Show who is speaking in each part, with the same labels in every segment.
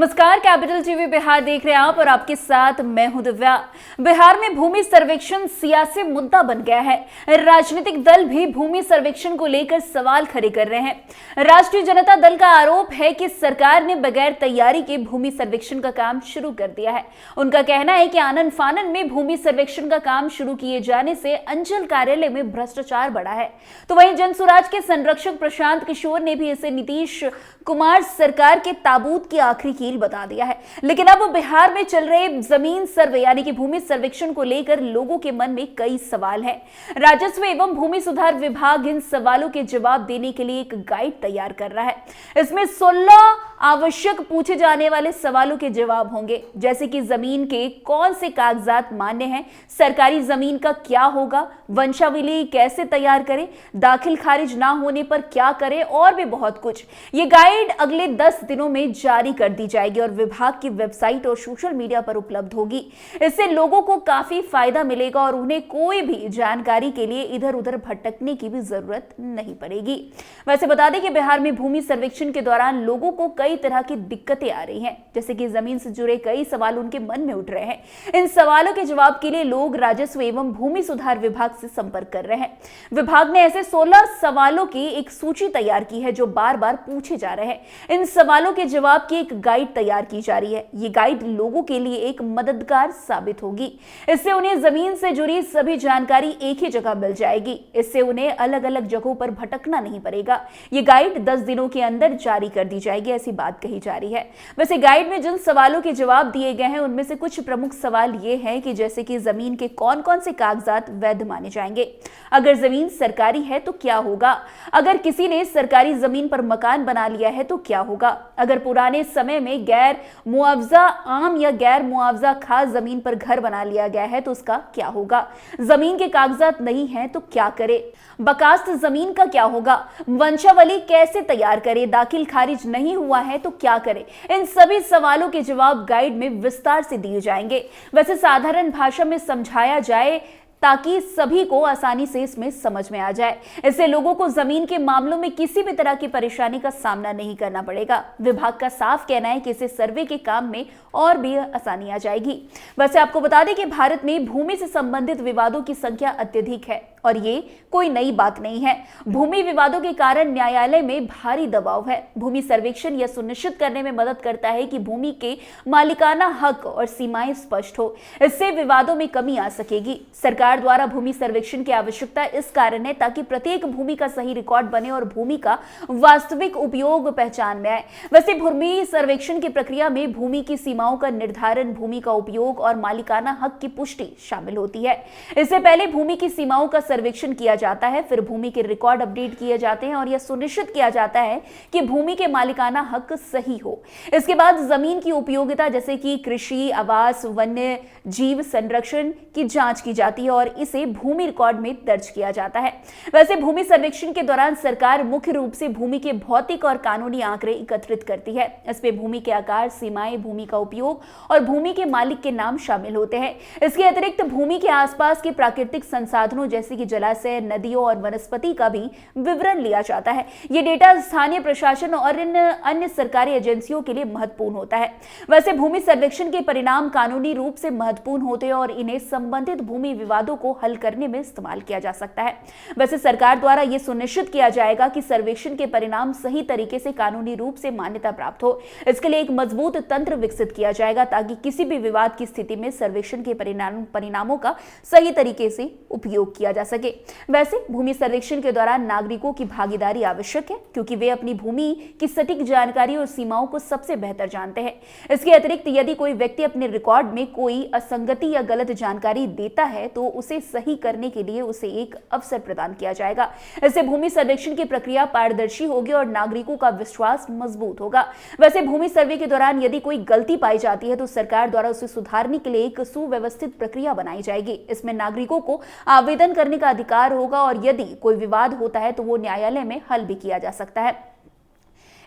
Speaker 1: नमस्कार, capital TV Bihar देख रहे हैं आप और आपके साथ मैं हूं दिव्या। बिहार में भूमि सर्वेक्षण सियासी मुद्दा बन गया है। राजनीतिक दल भी भूमि सर्वेक्षण को लेकर सवाल खड़े कर रहे हैं। राष्ट्रीय जनता दल का आरोप है कि सरकार ने बगैर तैयारी के भूमि सर्वेक्षण का काम शुरू कर दिया है। उनका कहना है कि आनन फानन में भूमि सर्वेक्षण का काम शुरू किए जाने से अंचल कार्यालय में भ्रष्टाचार बढ़ा है। तो वहीं जनसुराज के संरक्षक प्रशांत किशोर ने भी इसे नीतीश कुमार सरकार के ताबूत की आखिरी कील बता दिया है। लेकिन अब बिहार में चल रहे जमीन सर्वे यानी कि भूमि सर्वेक्षण को लेकर लोगों के मन में कई सवाल हैं। राजस्व एवं भूमि सुधार विभाग इन सवालों के जवाब देने के लिए एक गाइड तैयार कर रहा है। इसमें 16 आवश्यक पूछे जाने वाले सवालों के जवाब होंगे, जैसे कि जमीन के कौन से कागजात मान्य हैं, सरकारी जमीन का क्या होगा, वंशावली कैसे तैयार करें, दाखिल खारिज ना होने पर क्या करें और भी बहुत कुछ। ये गाइड अगले 10 दिनों में जारी कर दी जाएगी और विभाग की वेबसाइट और सोशल मीडिया पर उपलब्ध होगी। इससे लोगों को काफी फायदा मिलेगा और उन्हें कोई भी जानकारी के लिए इधर उधर भटकने की भी जरूरत नहीं पड़ेगी। वैसे बता दें कि बिहार में भूमि सर्वेक्षण के दौरान लोगों को कई तरह की दिक्कतें आ रही हैं, जैसे कि जमीन से जुड़े कई सवाल उनके मन में उठ रहे हैं। इन सवालों के जवाब के लिए लोग राजस्व एवं भूमि सुधार विभाग से संपर्क कर रहे हैं। विभाग ने ऐसे 16 सवालों की एक सूची तैयार की है जो बार बार पूछे जा रहे हैं। इन सवालों के जवाब की एक गाइड तैयार की जा रही है। ये गाइड लोगों के लिए एक मददगार साबित होगी। इससे उन्हें जमीन से जुड़ी सभी जानकारी एक ही जगह मिल जाएगी। इससे उन्हें अलग अलग जगहों पर भटकना नहीं पड़ेगा। ये गाइड 10 दिनों के अंदर जारी कर दी जाएगी, ऐसी बात कही जा रही है। वैसे गाइड में जिन सवालों के जवाब दिए गए हैं उनमें से कुछ प्रमुख सवाल ये हैं कि जैसे कि जमीन के कौन कौन से कागजात वैध माने जाएंगे, अगर जमीन सरकारी है तो क्या होगा, अगर किसी ने सरकारी जमीन पर मकान बना लिया है तो क्या होगा, अगर पुराने समय में गैर मुआवजा आम या गैर मुआवजा खास जमीन पर घर बना लिया गया है तो उसका क्या होगा, जमीन के कागजात नहीं है तो क्या करे, बकास्त जमीन का क्या होगा, वंशावली कैसे तैयार करे, दाखिल खारिज नहीं हुआ है तो क्या करे। इन सभी सवालों के जवाब गाइड में विस्तार से दिए जाएंगे। वैसे साधारण भाषा में समझाया जाए ताकि सभी को आसानी से इसमें समझ में आ जाए। इससे लोगों को जमीन के मामलों में किसी भी तरह की परेशानी का सामना नहीं करना पड़ेगा। विभाग का साफ कहना है कि इससे सर्वे के काम में और भी आसानी आ जाएगी। वैसे आपको बता दें कि भारत में भूमि से संबंधित विवादों की संख्या अत्यधिक है और ये कोई नई बात नहीं है। भूमि विवादों के कारण न्यायालय में भारी दबाव है। भूमि सर्वेक्षण यह सुनिश्चित करने में मदद करता है कि भूमि के मालिकाना हक और सीमाएं स्पष्ट हो। इससे विवादों में कमी आ सकेगी। सरकार द्वारा भूमि सर्वेक्षण की आवश्यकता इस कारण है ताकि प्रत्येक भूमि का सही रिकॉर्ड बने और भूमि का वास्तविक उपयोग पहचान में आए। वैसे भूमि सर्वेक्षण की प्रक्रिया में भूमि की सीमाओं का निर्धारण, भूमि का उपयोग और मालिकाना हक की पुष्टि शामिल होती है। इससे पहले भूमि की सीमाओं का सर्वेक्षण किया जाता है, फिर भूमि के रिकॉर्ड अपडेट किए जाते हैं और यह सुनिश्चित किया जाता है कि भूमि के मालिकाना हक सही हो। इसके बाद जमीन की उपयोगिता जैसे कि कृषि, आवास, वन्य जीव संरक्षण की जांच की जाती है और इसे भूमि रिकॉर्ड में दर्ज किया जाता है। वैसे भूमि सर्वेक्षण के दौरान सरकार मुख्य रूप से भूमि के भौतिक और कानूनी आंकड़े एकत्रित करती है। इसमें भूमि के आकार, सीमाएं, भूमि का उपयोग और भूमि के मालिक के नाम शामिल होते हैं। इसके अतिरिक्त भूमि के आसपास के प्राकृतिक संसाधनों जैसे कि जलाशय, नदियों और वनस्पति का भी विवरण लिया जाता है। ये डेटा स्थानीय प्रशासन और अन्य सरकारी एजेंसियों के लिए महत्वपूर्ण होता है। वैसे भूमि सर्वेक्षण के परिणाम कानूनी रूप से महत्वपूर्ण होते हैं और इन्हें संबंधित भूमि विवादों को हल करने में इस्तेमाल किया जा सकता है। वैसे सरकार द्वारा यह सुनिश्चित किया जाएगा कि सर्वेक्षण के परिणाम सही तरीके से कानूनी रूप से मान्यता प्राप्त हो। इसके लिए एक मजबूत तंत्र विकसित किया जाएगा ताकि किसी भी विवाद की स्थिति में सर्वेक्षण के परिणामों का सही तरीके से उपयोग किया जा सके। वैसे भूमि सर्वेक्षण के दौरान नागरिकों की भागीदारी आवश्यक है क्योंकि वे अपनी भूमि की सटीक जानकारी और सीमाओं को सबसे बेहतर जानते हैं। इसके अतिरिक्त यदि कोई व्यक्ति अपने रिकॉर्ड में कोई असंगति या गलत जानकारी देता है तो उसे सही करने के लिए उसे एक अवसर प्रदान किया जाएगा। इससे भूमि सर्वेक्षण की प्रक्रिया पारदर्शी होगी और नागरिकों का विश्वास मजबूत होगा। वैसे भूमि सर्वे के दौरान यदि कोई गलती पाई जाती है तो सरकार द्वारा उसे सुधारने के लिए एक सुव्यवस्थित प्रक्रिया बनाई जाएगी। इसमें नागरिकों को आवेदन करने का अधिकार होगा और यदि कोई विवाद होता है तो वो न्यायालय में हल भी किया जा सकता है।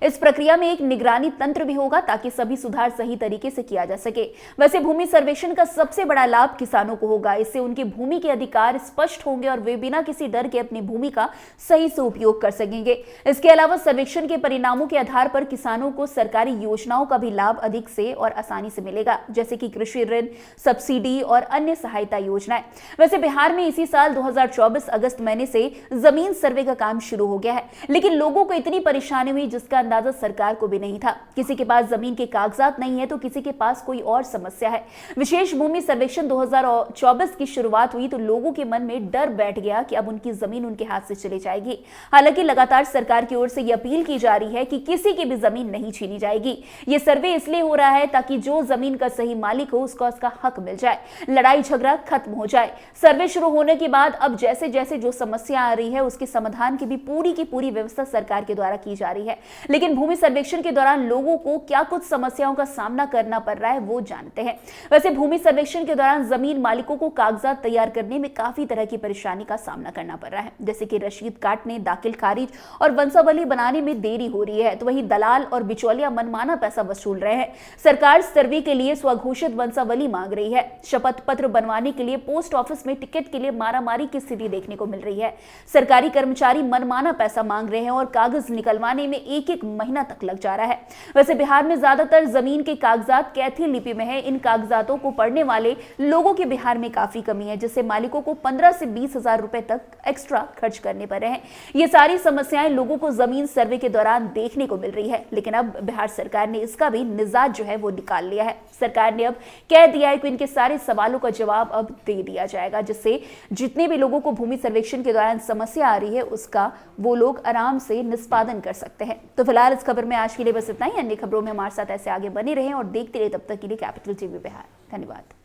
Speaker 1: इस प्रक्रिया में एक निगरानी तंत्र भी होगा ताकि सभी सुधार सही तरीके से किया जा सके। वैसे भूमि सर्वेक्षण का सबसे बड़ा लाभ किसानों को होगा। इससे उनकी भूमि के अधिकार स्पष्ट होंगे और वे बिना किसी डर के अपनी भूमि का सही से उपयोग कर सकेंगे। इसके अलावा सर्वेक्षण के परिणामों के आधार पर किसानों को सरकारी योजनाओं का भी लाभ अधिक से और आसानी से मिलेगा, जैसे कि कृषि ऋण, सब्सिडी और अन्य सहायता योजनाएं। वैसे बिहार में इसी साल 2024 अगस्त महीने से जमीन सर्वे का काम शुरू हो गया है, लेकिन लोगों को इतनी परेशानी हुई जिसका अंदाजा सरकार को भी नहीं था। किसी के पास जमीन के कागजात नहीं है तो किसी के पास कोई और समस्या है। विशेष भूमि सर्वेक्षण 2024 की शुरुआत हुई तो लोगों के मन में डर बैठ गया कि अब उनकी जमीन उनके हाथ से चली जाएगी। हालांकि लगातार सरकार की ओर से यह अपील की जा रही है कि किसी की भी जमीन नहीं छीनी जाएगी। यह सर्वे इसलिए हो रहा है ताकि जो जमीन का सही मालिक हो उसको उसका हक मिल जाए, लड़ाई झगड़ा खत्म हो जाए। सर्वे शुरू होने के बाद अब जैसे जैसे जो समस्या आ रही है उसके समाधान की भी पूरी व्यवस्था सरकार के द्वारा की जा रही है। लेकिन भूमि सर्वेक्षण के दौरान लोगों को क्या कुछ समस्याओं का सामना करना पड़ रहा है वो जानते हैं। वैसे भूमि सर्वेक्षण के दौरान जमीन मालिकों को कागजात तैयार करने में काफी तरह की परेशानी का सामना करना पड़ रहा है, जैसे कि रसीद काटने, दाखिल खारिज और वंशावली बनाने में देरी हो रही है। तो वहीं दलाल और बिचौलिया मनमाना पैसा वसूल रहे हैं। सरकार सर्वे के लिए स्वघोषित वंशावली मांग रही है। शपथ पत्र बनवाने के लिए पोस्ट ऑफिस में टिकट के लिए मारामारी की स्थिति देखने को मिल रही है। सरकारी कर्मचारी मनमाना पैसा मांग रहे हैं और कागज निकलवाने में एक महीना तक लग जा रहा है। वैसे बिहार में ज्यादातर जमीन के कागजात कैथी लिपि में है। इन कागजातों को पढ़ने वाले लोगों की बिहार में काफी कमी है, जिससे मालिकों को 15 से 20 हजार रुपए तक एक्स्ट्रा खर्च करने पड़ रहे हैं। ये सारी समस्याएं लोगों को जमीन सर्वे के दौरान देखने को मिल रही है, लेकिन अब बिहार सरकार ने इसका भी निजात जो है वो निकाल लिया है। सरकार ने अब कह दिया है कि इनके सारे सवालों का जवाब अब दे दिया जाएगा, जिससे जितने भी लोगों को भूमि सर्वेक्षण के दौरान समस्या आ रही है उसका वो लोग आराम से निष्पादन कर सकते हैं। तो फिलहाल इस खबर में आज के लिए बस इतना ही। अन्य खबरों में हमारे साथ ऐसे आगे बने रहें और देखते रहे। तब तक के लिए कैपिटल टीवी बिहार। धन्यवाद।